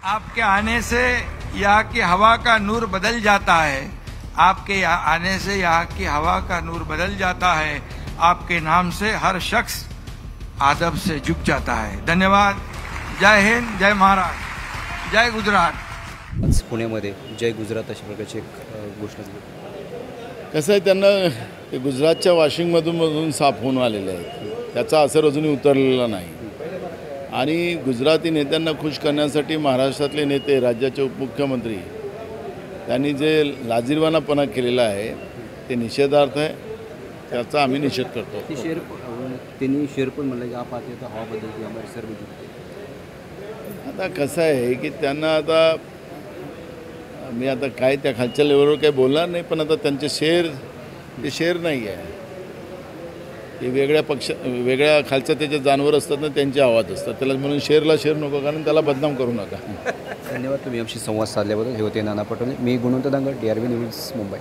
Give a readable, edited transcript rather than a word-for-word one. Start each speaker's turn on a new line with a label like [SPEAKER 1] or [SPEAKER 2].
[SPEAKER 1] आपके आने से यहाँ की हवा का नूर बदल जाता है। आपके यहाँ आने से यहाँ की हवा का नूर बदल जाता है। आपके नाम से हर शख्स आदब से झुक जाता है। धन्यवाद। जय हिंद, जय महाराष्ट्र, जय गुजरात।
[SPEAKER 2] आज पुण्यामध्ये जय गुजरात अशा प्रकारची एक घोषणा झाली।
[SPEAKER 3] कसं आहे, त्यांना ते गुजरातच्या वॉशिंगमधून साफ होऊन आलेले आहेत, त्याचा असर अजूनही उतरलेला नाही। आणि गुजराती नेत्यांना खुश करण्यासाठी महाराष्ट्रातले नेते, राज्याचे उपमुख्यमंत्री त्यांनी जे लाजिरवानापणा केलेला आहे ते निषेधार्थ आहे, त्याचा आम्ही निषेध करतो।
[SPEAKER 2] त्यांनी शेअर पण म्हणलं की आप आते तर हवा बदलते हमारे सर्व जुटते।
[SPEAKER 3] आता कसं आहे की त्यांना आता मी आता काय त्या खालच्या लेवलवर काही बोलणार नाही, पण आता त्यांचे शेअर नाही आहे, ते वेगळ्या खालच्या त्याचे जानवर असतात ना, त्यांचे आवाज असतात, त्याला म्हणून शेअरला शेअर नको, कारण त्याला बदनाम करू नका।
[SPEAKER 2] धन्यवाद तुम्ही आमची संवाद साधल्याबद्दल। हे होते नाना पटोले। मी गुणवंत दांगड, DRV न्यूज, मुंबई।